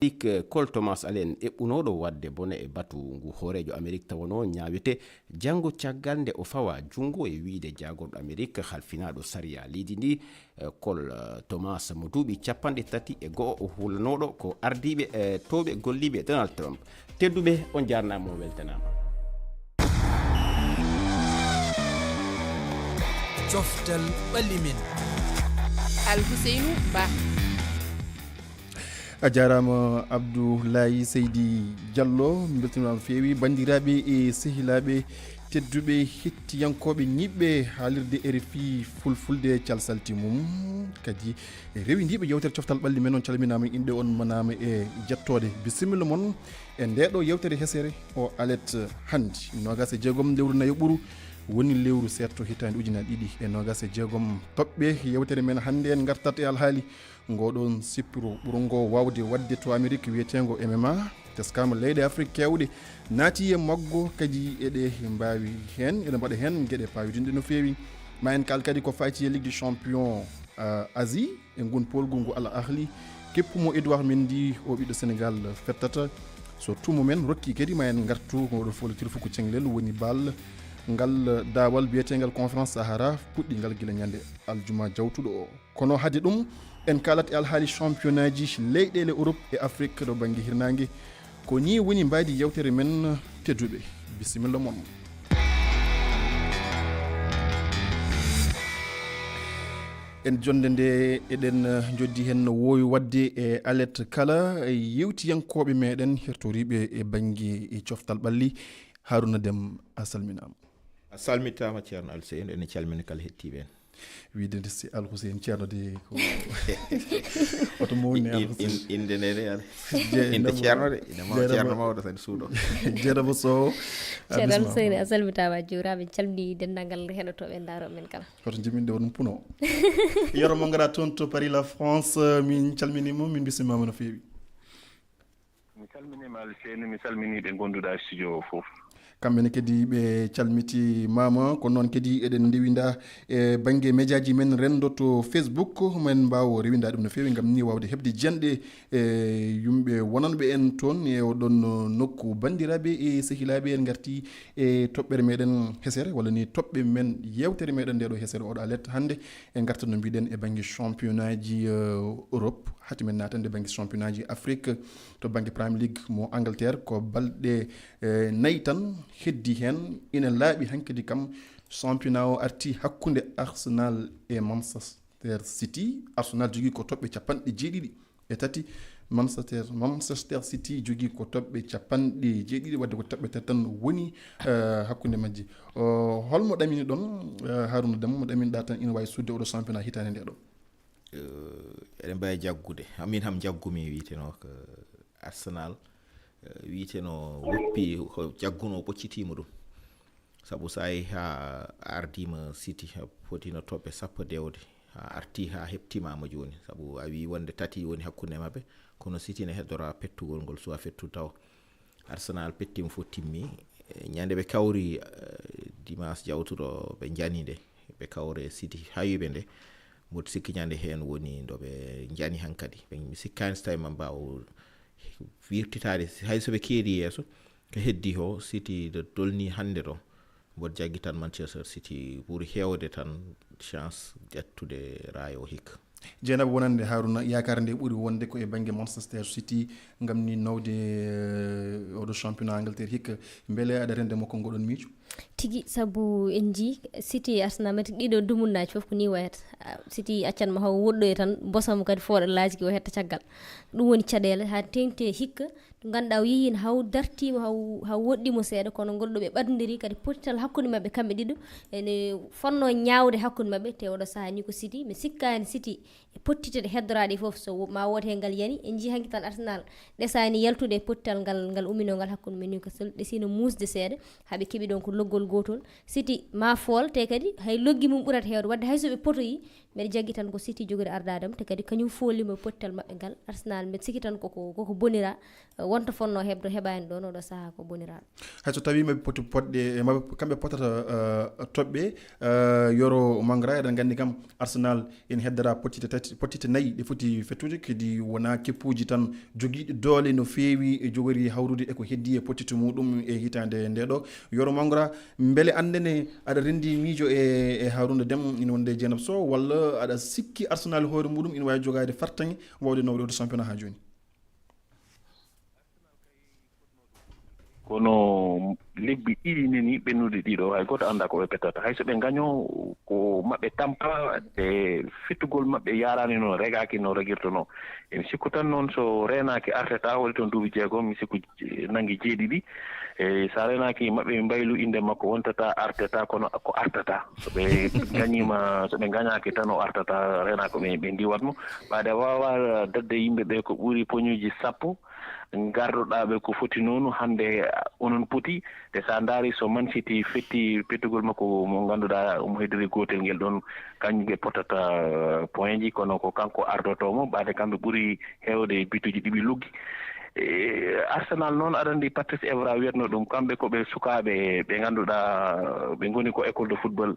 Cole Thomas Allen eɓɓunoɗo wadde bone e batu ngu hoorejo Amérique tawano ñaawete janngo caggal nde o fawa jungo e wiide jagorɗo Amérique halfinaɗo sariya leydi ndi. Cole Thomas mo duuɓi 31 o hulanoɗo ko ardiɓe towɓe golliɓe Donald Trump. Tedduɓe on jarnama o weltanama. Coftal ɓallimin Alhuseynou Ba. a jarama Abdoulaye Seydi Diallo mi beltanima no fewi bandiraɓe e sehilaɓe tedduɓe hettiyankoɓe ñiɓɓe haalirde RFI fulfulde calsalti mum kadi rewindiɓe yewtere coftal ɓalli men on calminama inde on manama e jettode bisimilla moon e ndeɗo yewtere hesere o alet hande 26 lewru nayo ɓuuru woni lewru setto hitande ujunnaje ɗiɗi e 26 toɓɓe yewtere men hande en gartat e alhaali ngoɗon sippiro ɓurongo wawde wadde to Amérique wiyetego MMA teskama leyɗe Afrique kewɗe naati e maggo kadi eɗe mbawi hen eɗe mbaɗa hen gueɗe pawidinde no fewi ma en kal kadi ko fati e Ligue des Champions Asie e gon polgol ngu Al Ahly keppumo Edouard Mendy o ɓiɗɗo Sénégal fettata so tumo men rokki kadi ma en gartu ngoɗo folitir fuko cenglel woni bal ngal dawal biyetegal conférence Sahara puɗɗi ngal guila ñande aljuma jawtuɗo o kono hade ɗum en kalat e alhaali championnat ji leyɗele Europe e Afrique ɗo banggue hirnangue ko ni woni mbadi yewtere men tedduɓe bisimilla moon. en jonde nde eɗen joddi hen no wowi wadde e alet kala yewtiyankoɓe meɗen hertoriɓe e banggue e coftal ɓalli. Haruna Deme a salminama. A salmitama ceerno Alseyni ene calmina kala hettiɓe en. wiide si Alhuseyni ceerno de ko oto mawni Alhuseyni inde nene inde ceerno de inde ceerno mawɗo tan suuɗo jeerama Sow ceerno Alhuseyni a salmitama juuraɓe calmini dendagal heɗotoɓe daaro men kala hoto jiminde wonum puno yoro mo gara toon to Paris la France min calminima min bisimama no fewi. mi salminima Alseyni mi salmini ɓe gonduɗa studio o foof. kamɓene kadi ɓe calmiti mama ko noon kadi eɗen ndewinda e banggue médiaji men rendo to Facebook men mbaw rewinda ɗum no fewi gam ni wawde hebde jenɗe e yumɓe wonanɓe en toon e oɗon nokku bandiraɓe e sehilaɓe en garti e toɓɓere meɗen hesere walla ni toɓɓe men yewtere meɗen ndeɗo hesere oɗo alet hande en garta no mbiɗen e banggue championnat ji Europe hati men natande banggue championnat ji Afrique to banggue Premier League mo Angleterre ko balɗe nayyi tan heddi hen ina laaɓi hankadi kam championnat o arti hakkude Arsenal e Manchester City. Arsenal jogui ko toɓɓe 73 Manchester City jogui ko toɓɓe 70 wadde ko toɓɓe tati tan woni hakkude majji. Holmo ɗamini ɗon Haruna Deme mo ɗaminiɗa tan ina wawi sudde oɗo championnat hitande nde ɗo? eɗen mbawi jaggude min ham jaggumi witeno ko Arsenal witeno woppi ko jagguno ɓoccitima ɗum saabu sa yi ha ardima City fotino toɓɓe 10 dewde ha arti ha heptimama joni saabu a wi wonde tati woni hakkude mabɓe kono City ne heddora pettugol ngol suwa fettude taw Arsenal pettima fof timmi ñande ɓe kawri dimanche jawtuɗo ɓe jani nde ɓe kawre City hawiɓe nde mboɗo sikki ñande hen woni ndo ɓe jani hankadi ɓe sikkani so tawi ma mbaw wirtitade hay soɓe keedi yeeso ko heddi ho City de dolni hande ɗo mboɗo jaggi tan Manchester City ɓuuri hewde tan chance ƴettude rayo hikka. jeenaɓe wonande Haruna yakar nde ɓuuri wonde ko e banggue Manchester City gam ni nawde oɗo championnat Angleterre hikka beele aɗa rende makko ngoɗon miijo tigi sabu en ji City e Arsenal mati ɗiɗo dumunnaji foof ko ni wayata City accanma haw woɗɗoye tan bosamo kadi fooɗa laaji ki o hetta caggal ɗum woni caɗele ha tengte hikka to ganduɗa o yeehin haw dartima haw woɗɗimo seeɗa kono golɗo ɓe ɓadodiri kadi pottal hakkude mabɓe kamɓe ɗiɗo ene fonno ñawde hakkude mabɓe te oɗo saaha ni ko City mi sikkani City e pottitede heddoraɗe foof so ma wood he ngal yani en ji hanki tan Arsenal ɗesani yaltude e pottal ngal umino ngal hakkude men Newcastle ɗesino musde seeɗa haaɓe keeɓi ɗon ko loggol gotol City ma fool te kadi hay loggi mum ɓurata heewde wadde hay so ɓe potoyi mbeɗa jaggi tan ko City jogori ardadam te kadi kañum foolima pottal maɓɓe ngal Arsenal mbeɗa sikki tan koko bonira wonta fonno hebdo heɓani ɗon oɗo saaha ko boniraɗo hay so tawi maɓe poti poɗɗe kamɓe potata toɓɓe yoro Mangara eɗen gandi kam Arsenal ene heddora pottite nayyi ɗe foti fettude kadi wona keppuji tan joguiɗe doole no feewi e jogori hawrude eko heddi e pottite muɗum e hitande ndeɗo yoro Mangara beele andene aɗa rendi miijo e Harouna Déme ina wonde Dieynaba Sow walla aɗa sikki Arsenal hoore muɗum ina wawi jogade fartaŋe wawde nawde championnat ha joni kono lebbi ɗiɗi neni ɓennude ɗiɗo hay goto anda ko ɓe pettata hay so ɓe gaño ko maɓɓe tampa e fittugol maɓɓe yarani no regaki no regirtono emi sikku tan noon so renaki Arteta woni toon duuɓi jeegom mi sikku nangi jeeɗiɗi e sa renaki maɓɓe mbaylu inde makko wontata Arteta kono ko Arteta so ɓe gañima so ɓe gañaki tan o Arteta rena ko ɓe ndiwatmo ɓaade wawa dadde yimɓe ɓe ko ɓuuri poñuji sappo gardoɗaɓe ko foti noon hande onon poti te sa daari so Man City fetti pettugol makko mo ganduɗa omo heddori gotel ngel ɗon kañum ɓe potata point ji kono ko kanko ardotomo ɓaade kamɓe ɓuuri hewde bituji ɗiɓi luggi Arsenal noon aɗa andi Patrice Evra wiyatno ɗum kamɓe koɓe sukaɓe ɓe ganduɗa ɓe goni ko école de football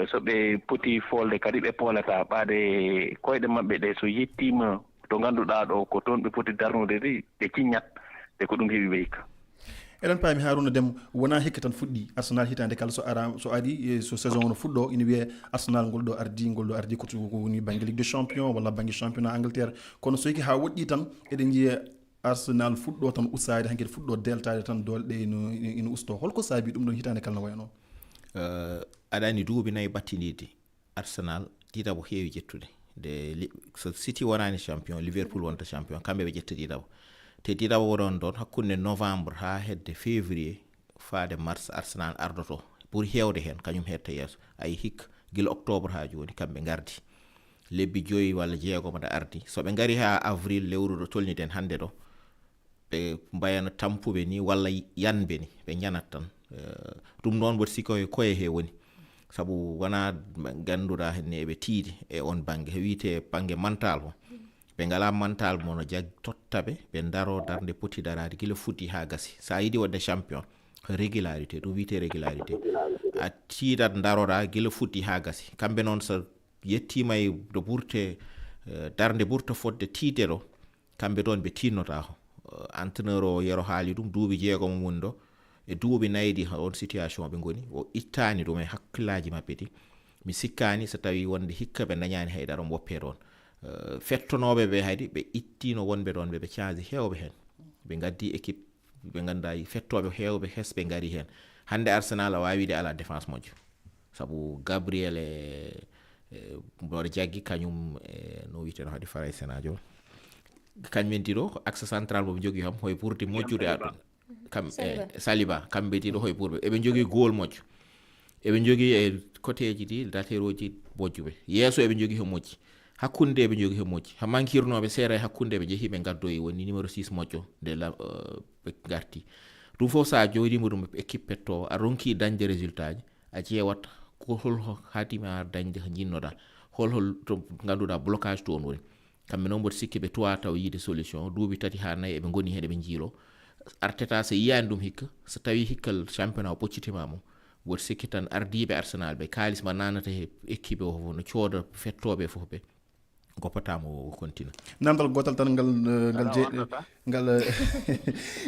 so ɓe poti folde kadi ɓe poolata ɓaade koyɗe maɓɓe ɗe so yettima to ganduɗa ɗo ko toon ɓe poti darnude de ɓe ciñat te ko ɗum heewi ɓe hikka eɗen paami Harouna Déme wona hikka tan fuɗɗi Arsenal hitande kala so ari so saison no fuɗɗo ina wiye Arsenal ngol ɗo ardi ko woni banggue Ligue des Champions walla banggue championnat Angleterre kono so yiki ha woɗɗi tan eɗen jiiya Arsenal fuɗɗo tan usade hankkadi fuɗɗo deltade tan dole ɗe ina usto holko saabi ɗum ɗon hitande kala no wayno aɗa andi duuɓi nayyi battinide Arsenal ɗiɗaɓo heewi jettude so City wonani champion Liverpool wonta champion kamɓe ɓe ƴetta ɗiɗaɓo te ɗiɗaɓo woɗon ɗon hakkude novembre ha hedde février faade mars Arsenal ardoto ɓuuri hewde hen kañum hetta yeeso ayi hikka guila octobre ha joni kamɓe gardi lebbi 5 walla 6 mbaɗa ardi so ɓe gari ha avril lewru ɗo tolniɗen hande ɗo ɓe mbayano tampuɓe ni walla yanɓe ni ɓe ñanat tan ɗum noon mboɗo sikka koye he woni sabu wona ganduɗa henne eɓe tiidi e on banggue wiite banggue mental o ɓe ngala mental mo no jag tottaɓe ɓe daro darde poti darade guila fuɗɗi ha gasi sa yiiɗi wonde champion régularité ɗum wiite régularité a tiidat daroɗa guila fuɗɗi ha gasi kamɓe noon so yettima e do ɓurte darde ɓurta fodde tiide ɗo kamɓe ɗon ɓe tinnota ko entraîneur o yero haali ɗum duuɓi 6 mo woni ɗo e duuɓi nayyi on situation ɓe goni o ittani ɗum e hakkillaji maɓɓe ɗi mi sikkani so tawi wonde hikka ɓe dañani haydara woppe ɗon fettonoɓe ɓe haydi ɓe ittino wonɓe ɗon ɓe canji hewɓe hen ɓe gaddi équipe ɓe ganduɗa fettoɓe hewɓe hes ɓe gari hen hande Arsenal a wawi wide ala défense moƴƴo saabu Gabriel mboɗo jaggi kañum no wiyeteno haɗi faray sénajo kañumen ɗiɗo ko axe central moɓe jogui kam hoye ɓurde moƴƴude aɗum kam Saliba kamɓe ɗiɗo hoye ɓurɓe eɓe jogui goal moƴƴo eɓe jogui e côté ji ɗi latéroji moƴƴuɓe yeeso eɓe jogui he moƴƴi hakkunde eɓe jogui he moƴƴi ha mankirnoɓe seera e hakkunde ɓe jeehi ɓe gaddoyi woni numéro 6 moƴƴo nde ɓe garti ɗum fof sa joɗima ɗum équipe pettowo a ronki dañde résultat ji a ƴeewat ko hol haadima dañde ko jinnoɗa hol to ganduɗa blocage toon woni kamɓe noon mboɗo sikki ɓe tuwa taw yiide solution duuɓi 3 ha 4 eɓe goni hen eɓe jiilo Arteta so yiyani ɗum hikka so tawi hikkal championnat o ɓoccitima mum mboɗo sikki tan ardiɓe Arsenal ɓe kalis ma nanata he équipe o fof no cooda fettoɓe fof ɓe goppatamo o continue namdal gotal tan ngal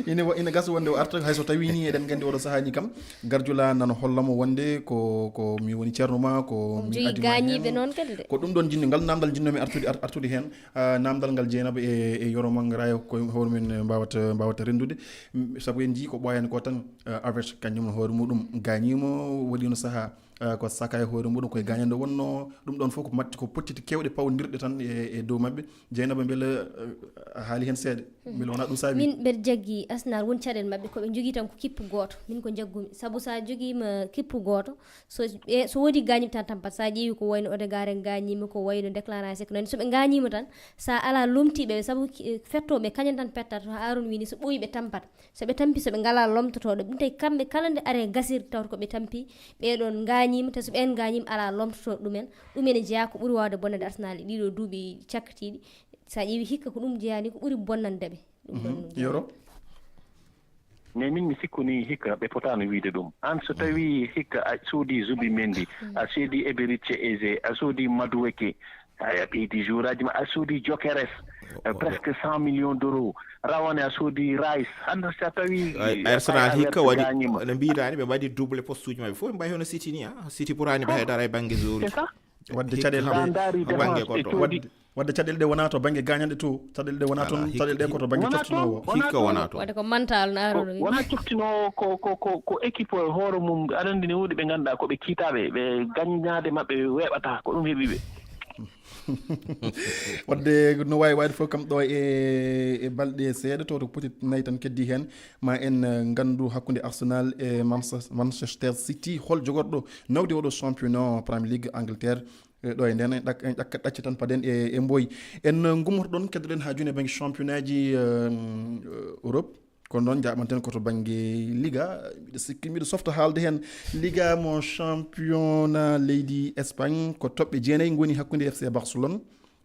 ina gasa wonde o arta hayso tawi ni eɗen gandi oɗo sahani kam Guardiola nana hollamo wonde ko mi woni ceerno ma ko mi gañiɓe noon kadi de ko ɗum ɗon jinno ngal namdal jinnomi artude hen namdal ngal Dieynaba e Yoro Mangara ko hoore men mbawata rendude saabu en jii ko ɓoyani ko tan avec kañum hoore muɗum gañimo waɗino saaha ko saka e hoore muɗum koye gañande wonno ɗum ɗon fof ko matti ko pottiti kewɗe pawdirɗe tan e dow mabɓe Dieynaba beele haali hen seeɗa mbele wona ɗum saabi min mbeɗa jaggi Arsenal won caɗele mabɓe koɓe jogui tan ko kippu goto min ko jaggumi saabu sa joguima kippu goto so woodi gañiɓe tan tampat sa ƴeewi ko wayno Odegaard en gañima ko wayno Declan Rice ko nani soɓe gañima tan sa ala lomtiɓe saabu fettoɓe kañum tan pettata to Arouna wini so ɓooyi ɓe tampat soɓe tampi soɓe ngala lomtotoɗo ɗum tawi kamɓe kala nde are gasirde tawta koɓe tampi ɓeɗon gañima te so ɓen gañima ala lomtotoɗo ɗumen ɗumen e jeeya ko ɓuuri wawde bonnede Arsenal ɗiɗo duuɓi cakkatiɗi sa ƴeewi hikka ko ɗum jeeyani ko ɓuuri bonnandeɓe yoro mais min mi sikku ni hikka ɓe potano wiide ɗum an so tawi hikka a soodi Zubi Mendi a soodi Eberechi Eze a soodi Madueke a ɓeydi jour aji ma a soodi Gyökeres presque 100 millions d'euros rawane a soodi Rice hande so tawi Arsenal hikka waɗi no mbirani ɓe mbaɗi double poste uji maɓɓe fof ɓe mbayi hono City ni City ɓurani ɓe haydara e banggue zori wadde caɗele wadde caɗele ɗe wona to banggue gañanɗe to caɗele ɗe wona toon caɗele ɗe koto banggue coftinowo hikka wona to wadde ko mental no Arouna wi wona coftinowo ko équipe o hoore mum aɗa andi ne woodi ɓe ganduɗa koɓe kiitaɓe ɓe gaññade mabɓe weeɓata ko ɗum heeɓiɓe wadde no wawi wayde fof kam ɗo e balɗe seeɗa to poti nayyi tan keddi hen ma en gandu hakkude Arsenal e Manchester City hol jogorɗo nawde oɗo championnat Premier League Angleterre ɗo e nden en ƴakkat ɗacce tan paden e mboyi en gummotoɗon keddoɗen ha joni e banggue championnat ji Europe kono noon jaɓanten koto banggue Liga mbiɗa sikki mbiɗa softa haalde hen Liga mo championnat leydi Espagne ko toɓɓe jeenayyi goni hakkude FC Barcelone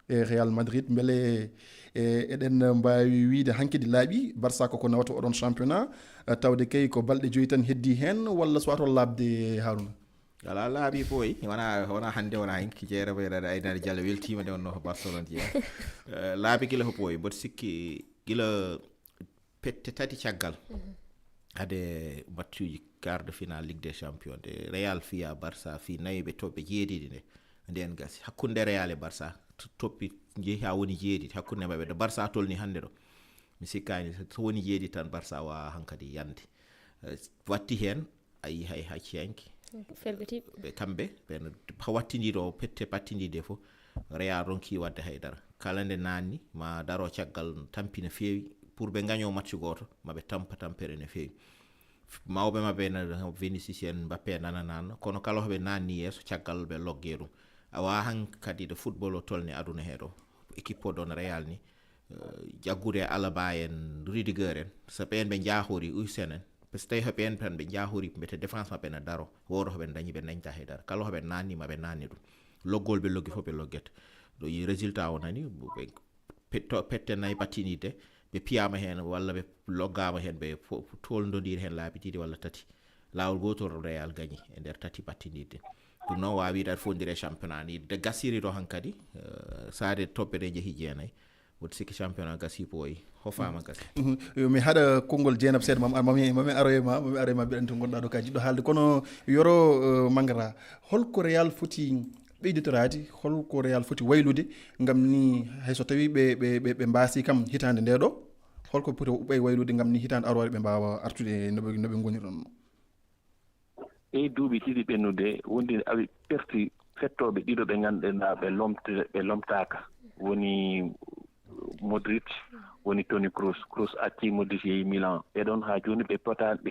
e Real Madrid beele eɗen mbawi wiide hankkadi laaɓi Barça koko nawata oɗon championnat tawde kay ko balɗe joyi tan heddi hen walla so wato labde Harouna ala laaɓi boy wona hande wona hinki jeere ɓeyɗaɗa aynade Diallo weltima nde wonno ko Barcelone jeeya laaɓi gila ko boy mboɗo sikki gila pette tati caggal hade matchuji quart de finale Ligue des Champions de Real fiya Barça fi nayi ɓe toɓɓe jeeɗiɗi nde nden gasi hakkunde Real e Barça toppi jeehi ha woni jeeɗiɗi hakkunde maɓɓe de Barça tolni hande ɗo mi sikkani so woni jeeɗiɗi tan Barça wa hankadi yande watti hen ayi hay hacciyanki ɓe kamɓe ɓen wattidiɗo pette pattidiɗe fof Real ronki wadde haydara kala nde nanni ma daro caggal tampi no feewi pour ɓe gaño match goto maɓe tampa tampere no feewi mawɓe maɓe no Vinicius en Mbappé nananano kono kala hoɓe nanni yeeso caggal ɓe logge ɗum awa hankadi de football o tolni aduna heɗo équipe o ɗon Real ni jaggude Alaba en Rudiger en so ɓen ɓe jahori Uysen en par ce que tawi hoɓen tan ɓe jahori mbete défense maɓɓe no daro woto hoɓe dañi ɓe dañta haydara kala hoɓe nanni maɓe nanni ɗum loggol ɓe loggi fof ɓe loggete ɗo yi résultat o nani ɓe pette nayyi battinide ɓe piyama hen walla ɓe loggama hen ɓe toldodiri hen laabi ɗiɗi walla tati lawol gotol Real gagni e nder tati battididde ɗum noon wawi wiide fondire championnat ni de gasiri ɗo hankadi sade toɓɓe ɗe jeehi jeenayyi woto sikki championnat gasi boyi hofama gasi mi haɗa konngol Dieynaba seeɗa mami aro e ma mbiɗen to gonɗa ɗo ka jiɗɗo haalde kono Yoro Mangara holko Real foti ɓeyditorade holko Real foti waylude gam ni hayso tawi ɓe mbasi kam hitande nde ɗo holko poti ɓey waylude gam ni hitande arore ɓe mbawa artude noɓe gonirɗon e duuɓi ɗiɗi ɓennude wondi awi perti fettoɓe ɗiɗo ɓe ganduɗa ɓe lomtaka woni Modric woni Toni Kroos acci Modric yeehi Milan ɓeɗon ha joni ɓe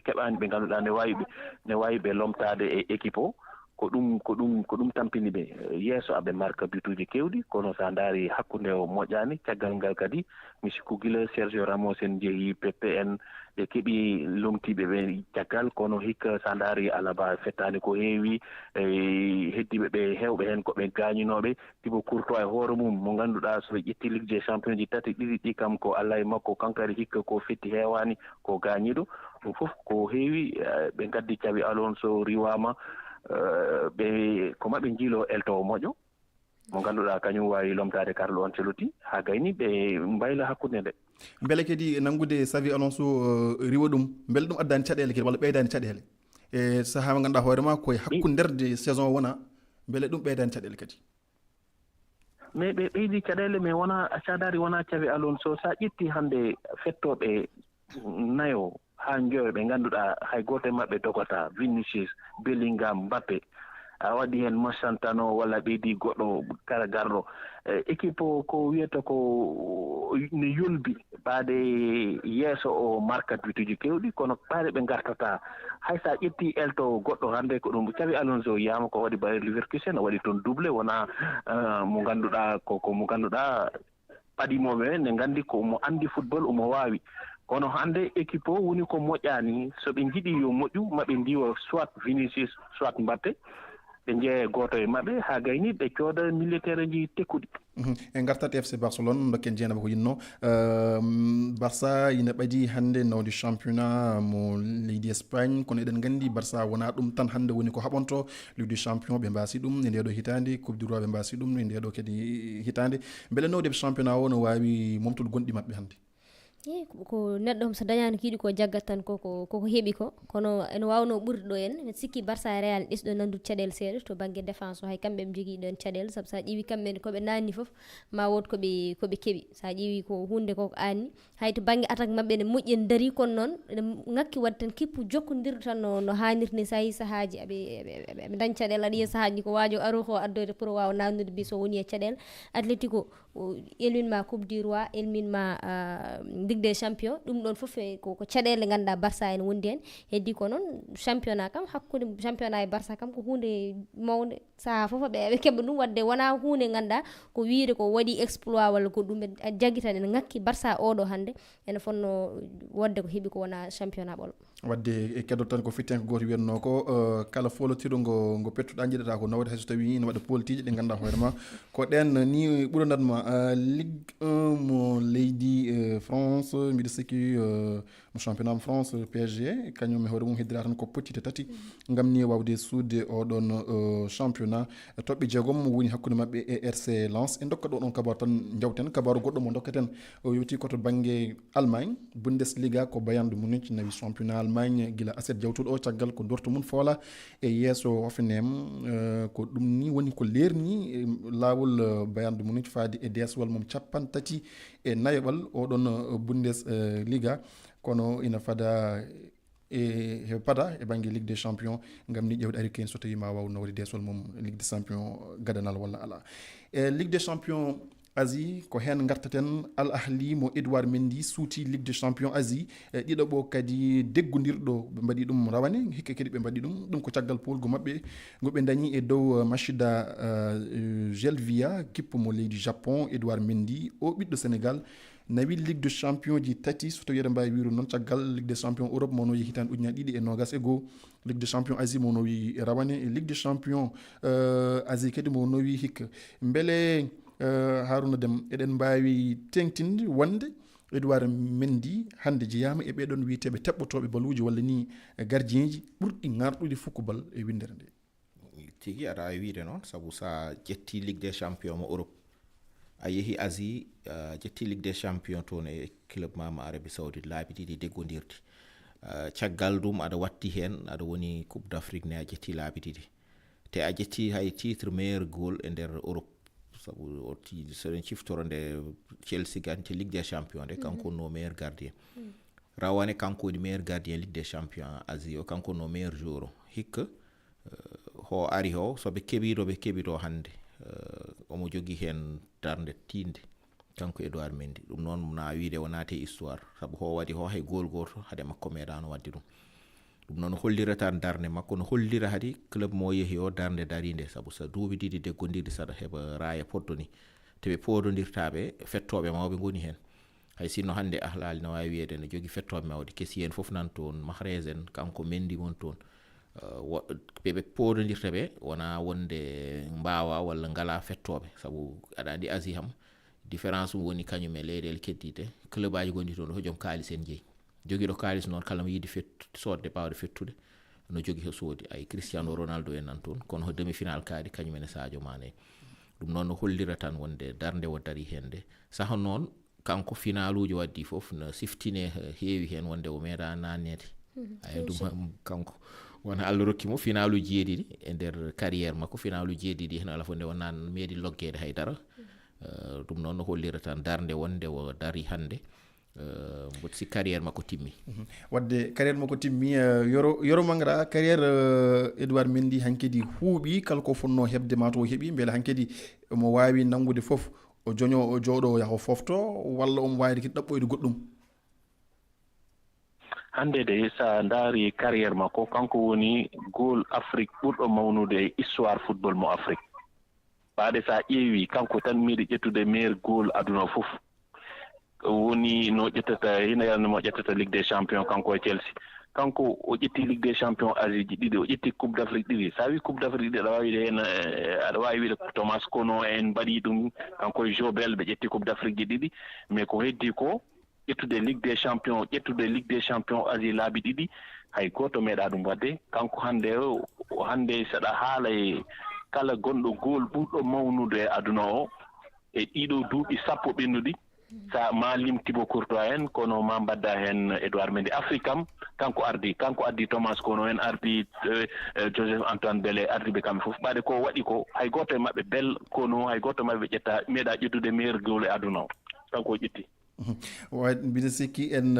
keɓani ɓe ganduɗa ne wawi ɓe lomtade e équipe o ko ɗum tampini ɓe yeeso aɓe marque butuji kewɗi kono sa daari hakkude o moƴƴani caggal ngal kadi mi sikku gila Sergio Ramos en jeehi Pepe en ɓe keeɓi lomtiɓe ɓe caggal kono hikka sa daari Alaba fettani ko heewi heddiɓe ɓe hewɓe hen koɓe gañinoɓe Thibaut Courtois e hoore mum mo ganduɗa soɓe ƴetti Ligue des Champions ji tati ɗiɗi ɗi kam ko Allah e makko kankari hikka ko fetti hewani ko gañiɗo ɗum foof ko heewi ɓe gaddi Xabi Alonso riwama ɓe ko maɓe jiilo eltowo moƴƴo mo ganduɗa kañum wawi lomtade Carlo Ancelotti ha gayni ɓe mbayla hakkude nde beele kadi nanggude Xabi Alonso riwa ɗum beele ɗum addani caɗele kadi walla ɓeydani caɗele e saaha mo ganduɗa hoorema koye hakkuderde saison wona beele ɗum ɓeydani caɗele kadi mais ɓe ɓeydi caɗele mais wona sadari wona Xabi Alonso sa ƴetti hande fettoɓe nayo ha joyo ɓe ganduɗa hay goto e maɓɓe dogota Vinicius Bellingham Mbappé a waɗi hen mosantano walla ɓeydi goɗɗo kala garɗo équipe o ko wiyata ko ne yolbi ɓaade yeeso o markat bituji kewɗi kono ɓaade ɓe gartata hay sa ƴetti elto goɗɗo hannde ko ɗum Xabi Alonso yiyama ko waɗi Bayer Leverkusen o waɗi toon doublé wona mo ngannduɗaa ko mo ngannduɗaa ɓaɗimoɓe ne nganndi ko mo anndi football omo waawi kono hannde équipe o woni ko moƴƴaani so ɓe njiɗi yo moƴƴu maɓe ndiwa soit Vinicius soit Mbappé ɓe jeeya gooto e maɓɓe haa gayni ɓe cooda militaire ji tekkuɗi en gartat FC Barcelone dokken jeenaba ko yinno Barça ina ɓadi hannde nawde championnat mo leydi Espagne kono eɗen nganndi Barça wona ɗum tan hannde woni ko haɓonto Ligue des Champions ɓe mbasi ɗum e ndeɗo hitande Coupe du Roi ɓe mbasi ɗum e ndeɗo kadi hitande beele nawde championnat o no wawi momtude gonɗi maɓɓe hannde ko neɗɗo so dañani kiiɗi ko jaggat tan koko heeɓi ko kono ene wawno ɓurde ɗo en mi sikki Barça e Real ɗisɗo nandude caɗele seeɗa to banggue défense o hay kamɓe ɓe jogui ɗon caɗele saabu sa ƴeewi kamɓe koɓe nanni foof ma wood koɓe keeɓi sa ƴeewi ko hunde koko anni hay to banggue attaque mabɓe ne moƴƴi en daari kono noon ene ngakki wadde tan kippu jokkodirde tan no hannirni sa yi sahaji eɓe dañ caɗele aɗa yiya sahaji ko waajo Araujo addoyde pour wawa nannude bi so woni e caɗele Atlético elminma Coupe du Roi elminma Ligue des Champions ɗum ɗon fof ko caɗele ganduɗa Barça en wondi hen heddi ko noon championnat kam hakkude championnat e Barça kam ko hunde mawde saaha foof ɓe keɓa ɗum wadde wona hunde ganduɗa ko wiide ko waɗi exploit walla ko ɗum ɓe jaggi tan ene ngakki Barça oɗo hannde ene fonno wodde ko heeɓi ko wona championnat ɓolo wadde e keddo tan ko fitten ko goto wiyatno ko kala folotiro ngo pettuɗa jiɗata ko nawde hayso tawi ne waɗa politiji ɗe ganduɗa hoorema ko ɗen ni ɓuranatma Ligue 1 mo leydi France mbiɗa sikki mo championnat mo France PSG kañum e hoore mum heddira tan ko pottite tati gam ni wawde suude oɗon championnat toɓɓe jeegom woni hakkude mabɓe e RC Lens en dokka ɗo ɗon kabaru tan jawten kabaru goɗɗo mo dokkaten o yewti koto banggue Allemagne Bundesliga ko Bayern de Munich nawi championnat Allemagne gila aset jawtuɗo o caggal ko dorto mum foola e yesso Hoffenheim ko ɗum ni woni ko lerni lawol Bayern de Munich faadi e deswal mum capan tati e nayoɓal oɗon Bundesliga kono ina fada e pada e banggue Ligue des Champions gam ni ƴewde Harry Kane so tawi ma waw nawde deswal mum Ligue des Champions gadanal walla ala e Ligue des Champions Asie ko hen gartaten Al Ahli mo Edouard Mendy suuti Ligue des Champions Asie ɗiɗo kadi deggodirɗo ɓe mbaɗi ɗum rawane hikka kadi ɓe mbaɗi ɗum ko caggal polgo mabɓe go ɓe dañi e dow Machida Gelvia kippo mo leydi Japon Edouard Mendy o ɓiɗɗo Sénégal nawi Ligue des Champions ji tati so tawi eɗen mbawi wiru noon caggal Ligue des Champions Europe mo nowi hitande ujunnaje ɗiɗi e nogas e goho Ligue des Champions Asie mo nowi rawane e Ligue des Champions Asie kadi mo nowi hikka beele Harouna Déme eɗen mbawi tengtinde wonde Edouard Mendy hande jeyama e ɓeɗon wiyeteɓe teɓɓotoɓe baluji walla ni gardien ji ɓurɗi garɗude football e windere nde tigi aɗa wawi wiide noon saabu sa ƴetti Ligue des Champions mo Europe a yeehi Asie ƴetti Ligue des Champions toon e club mama Arabie Saoudite laabi ɗiɗi deggodirdi caggal ɗum aɗa watti hen aɗa woni Coupe d'Afrique ne a ƴetti laabi ɗiɗi te a ƴetti hay titre meilleur goal e nder Europe sabu o soɗen ciftoro nde Chelsea ganti Ligue des Champions nde kanko no meilleur gardien rawane kanko woni meilleur gardien Ligue des Champions Asie o kanko no meilleur joueur o hikka ho ari ho soɓe keɓiɗo hande omo jogui hen darde tinde kanko Edouard Mendy ɗum noon na wiide o naate histoire sabu ho waɗi ho hay goal goto haade makko meeɗano wadde ɗum noon hollirata darde makko no hollira hadi club mo yehi o darde darinde sabu sa duuɓi ɗiɗi deggodirde saɗa heɓa raaya poddo ni teɓe pododirtaɓe fettoɓe mawɓe goni hen hay sinno hande Ahlali no wawi wiyede ne jogui fettoɓe mawɗe kesi en foof nan toon Mahrez en kanko Mendy won toon ɓeɓe pododirtaɓe wona wonde mbawa walla ngala fettoɓe sabu aɗa andi Asie ham différence woni kañum e leyɗele keddite club aji gondi toon ko joom kalis en jeeyi jogiiɗo kalis noon kala mo yiidi sodde bawde fettude no jogui he soodi ay Cristiano Ronaldo en nan toon kono demi final kaadi kañumen e Sadio Mané ɗum noon no hollira tan wonde darde o dari hen nde saha noon kanko finaluji waddi foof no siftine heewi hen wonde o meeɗa nannede ay ɗum kanko wona Allah rokki mo finaluji jeeɗiɗi e nder carrière makko finaluji jeeɗiɗi hen ala fo nde o nan meeɗi loggede haydara ɗum noon no hollira tan darde wonde o dari hande mboɗo si carrière makko timmi. wadde carrière makko timmi yoro mangara carrière Edouard Mendy hankedi huuɓi kala ko fonno hebde mato o heeɓi beele hankedi mo wawi nangude foof o joño o jooɗo yaho fofto walla omo wawi kadi ɗaɓɓoyde goɗɗum. hande de sa ndaari carrière makko kanko woni goal Afrique ɓurɗo mawnude e histoire football mo Afrique ɓaade sa ƴeewi kanko tan miiɗi ƴettude meilleur goal aduna fof woni no ƴettata hina yalnimo ƴettata Ligue des champions kanko e Chelsea kanko o ƴetti Ligue des champions Asie ji ɗiɗi o ƴetti coupe d'Afrique ɗiɗi sa wi coupe d'Afrique ɗiɗi aɗa wawi wiide hen aɗa wawi wiide Thomas Kono en mbaɗi ɗum kanko e Jobel ɓe ƴetti coupe d'Afrique ji ɗiɗi mais ko heddi ko ƴettude Ligue des champions Asie laabi ɗiɗi hay goto meeɗa ɗum wadde kanko hande saɗa haala e kala gonɗo goal ɓurɗo mawnude e aduna o e ɗiɗo duuɓi 10 ɓennuɗi sa ma lim Thibaut Courtois en kono ma mbadda hen Edouard Mendy Afrique kam kanko addi Thomas Kono en ardi Joseph Antoine Bele ardi ɓe kamɓe fof ɓaade ko waɗi ko hay goto e maɓɓe Bel Kono hay goto e maɓɓe ƴetta meeɗa ƴettude meilleur goal e aduna o kanko o ƴetti. way mbiɗa sikki en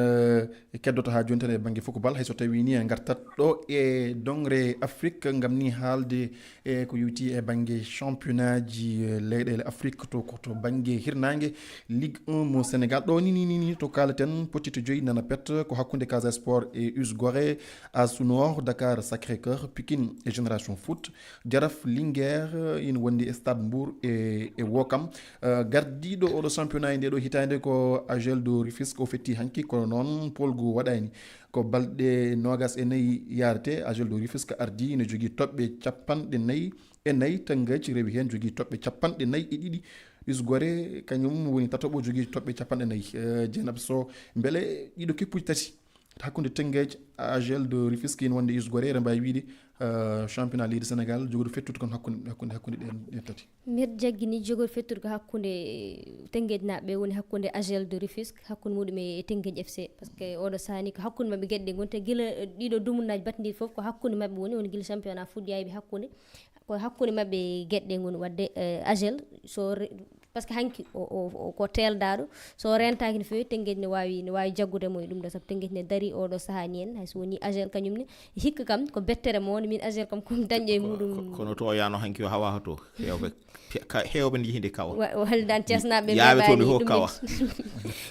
keddoto ha joni tan e banggue football hayso tawi ni en gartat ɗo e dongre Afrique gam ni haalde e ko yewti e banggue championnat ji leyɗele Afrique to koto banggue hirnangue Ligue 1 mo Sénégal ɗo ni to kalaten potito joyi nana pet ko hakkude Casa Sport e US Gorée AS Nord Dakar Sacré-Cœur Pikine et Génération Foot Jaraaf Linguère ina wondi e Stade Mbour e Wokam gardiɗo oɗo championnat nde ɗo hitande ko AGEL de Rufisque o fetti hanki kono noon polgu waɗani ko balɗe 24 yarate AGEL de Rufisque ardi ne jogui toɓɓe 44 Tengage rewi hen jogui toɓɓe 42 US Gorée kañum woni tatoɓo jogui toɓɓe 40 Dieynaba Sow beele ɗiɗo keppuji tati hakkude Tengage AGEL de Rufisque ina wonde US Gorée eɗen mbawi wiide championnat leydi Sénégal jogoɗo fettude kon hakkude ɗen tati. mbiɗa jaggini jogoɗo fettude ko hakkude Tengage naɓe woni hakkude AGEL de Rufisque hakkude muɗum e Tengage FC par ce que oɗo sahani ko hakkude mabɓe gueɗe ɗe gonte guila ɗiɗo dumunnaji battidiɗi foof ko hakkude mabɓe woni guila championnat fuɗɗoyaɓe hakkude ko hakkude mabɓe gueɗe ɗe goni wadde AGEL so par ce que hanki ko teldaɗo so rentaki no fewi Tengage ne wawi jaggudemo e ɗum ɗo saabu Tengage ne daari oɗo sahani en hayso woni AGEL kañumne hikka kam ko bettere mo woni min AGEL kam komi dañƴo e muɗum kono to yano hanki o hawa to hewɓe ne jihinde kawa waldan tesnaɓe yaaɓe toon ho kawa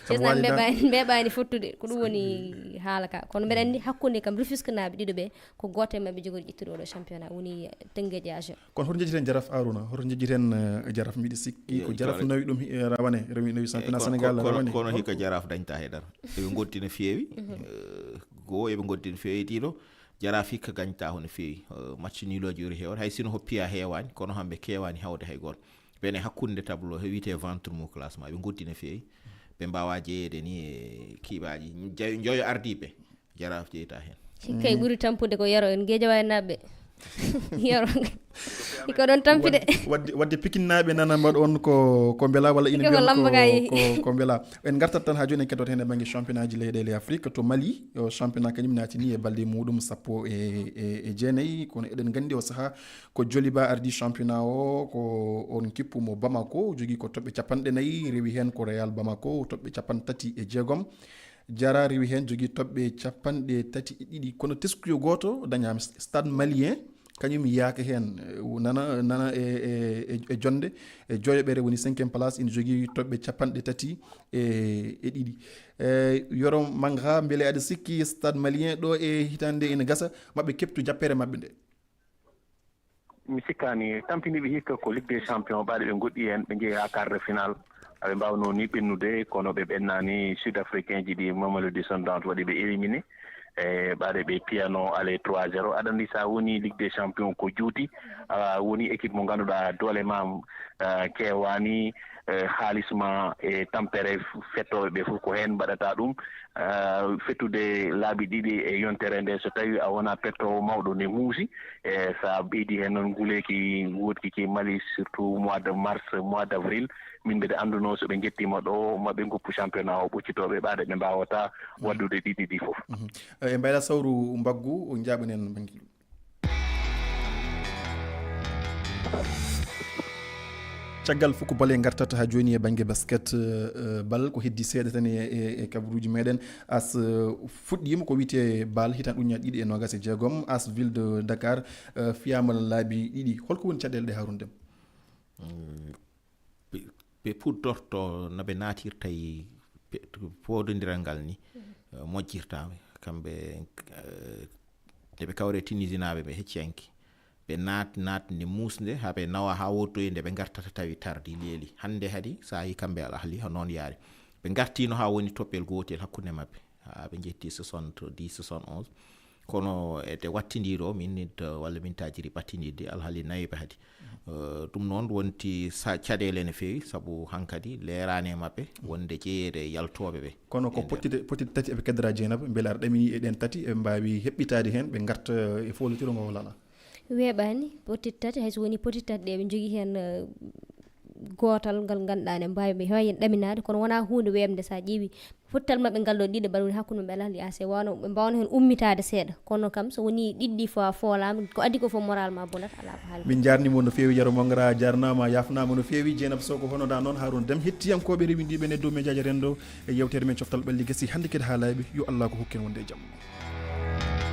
tesnaɓe ɓeɓani fottude ko ɗum woni haala ka kono mbeɗa andi hakkude kam Rufisque naɓe ɗiɗo ɓe ko goto e mabɓe jogoɗo ƴettude oɗo championnat woni Tengage e AGEL kono hoto jejjiten Jaraaf Arouna hoto jejjiten Jaraaf mbiɗa sikki ko Jaraaf nawi ɗum rawane nawi championnat Sénégal rawane kono hikka Jaraaf dañta heɗar eɓe gondi no feewi goo eɓe gondi no feewi ɗiɗo Jaraaf hikka gañta ho no feewi match niloji uri hewde hay sino hoppiya hewani kono hamɓe kewani hawde hay goto ɓene hakkude tableau he wiite ventre mo classement ɓe gondi no feewi ɓe mbawa jeeyede ni e kiiɓaji joyo ardiɓe Jaraaf jeyta hen hikka ɓuuri tampude ko yaro en Guédiawaye naɓɓe yaro ko ɗon tampide wadde Pikine-naɓe nana mbaɗa on ko beela walla ina mbiya ko beela en gartat tan ha joni en keddoto hen e banggue championnat ji leyɗele Afrique to Mali o championnat kañum natini e balɗe muɗum 19 kono eɗen gandi o saaha ko Joliba ardi championnat o ko on kippu mo Bamako jogui ko toɓɓe 40 rewi hen ko Real Bamako toɓɓe 36 Jara rewi hen jogui toɓɓe 32 kono teskuyo goto dañama Stade Malien kañum yaaka hen nana e jonde e joyoɓere woni 5e place ina jogui toɓɓe 32 yoro manga beele aɗa sikki Stade Malien ɗo e hitande ina gasa mabɓe keptu jappere mabɓe nde mi sikkani tampiniɓe hikka ko Ligue des champions ɓaɗe ɓe goɗɗi hen ɓe jeeya quart de finale aɓe mbawno ni ɓennude kono ɓe ɓennani sud africain ji ɗi Mamelodi Sundowns waɗi ɓe éliminé e ɓaɗe ɓe piyano ale 3-0 aɗa andi sa woni Ligue des champions ko juuti woni équipe mo ganduɗa doole ma kewani haalis ma e tampere fettoɓe ɓe fof ko hen mbaɗata ɗum fettude laabi ɗiɗi e yontere nde so tawi a wona pettowo mawɗo ne muusi e sa ɓeydi hen noon nguleki wodki ki Mali surtout mois de mars mois d' avril min mbiɗa anduno so ɓe jettima ɗo maɓe goppu championnat o ɓoccitoɓe ɓaɗe ɓe mbawata waddude ɗiɗi ɗi fof e mbayla sawru mbaggu o jaɓanen banggue caggal fof ko bale gartata ha joni e banggue basket bal ko heddi seeɗa tan e kabaruji meɗen as fuɗɗima ko wiyete bal hitan uñaɗ ɗiɗi e nogas e jeegom as ville de Dakar fiyama laabi ɗiɗi holko woni caɗele ɗe Harouna Déme ɓe puɗɗorto no ɓe natirta e pododiral ngal ni moƴƴirtama kamɓe nde ɓe kawre tunisinaɓe ɓe hecciyanki ɓe natde musde ha ɓe nawa ha woddoyi nde ɓe gartata tawi tardi leeli hande hadi sa yi kamɓe al ahli ha noon yaari ɓe gartino ha woni toɓɓel gotel hakkude mabɓe ha ɓe jetti 70 71 kono ede wattindiro min walla min tajiri ɓattinidde alhaali nayiɓe hadi ɗum noon wonti caɗele ne feewi saabu hankadi leerani e mabɓe wonde jeeyede yaltoɓe ɓe kono ko potide tati eɓe keddora Dieynaba beele aɗa ɗamini e ɗen tati eɓe mbawi heɓɓitade hen ɓe garta e folotiro ngo lala weeɓani potide tati hayso woni potide tati ɗe ɓe jogui hen gotal ngal ganduɗa ne mbawi ɓe heewi hen ɗaminade kono wona hunde webde sa ƴeewi fottal mabɓe ngal ɗo ɗiɗi mbaɗa woni hakkude mabɓe alahli AC wano ɓe mbawno hen ummitade seeɗa kono kam so woni ɗiɗɗi fois foolama ko addi ko fof moralement bonata ala ko haali min jarnimo no feewi Yaro Mangara jarnama yafnama no feewi Dieynaba Sow ko hono da noon Harouna Déme hettiyankoɓe rewindiɓe ne dow médiaji rendo e yewtere men coftal ɓalli gasi hande kadi haalaɓe yo Allah ko hokken wonde e jamma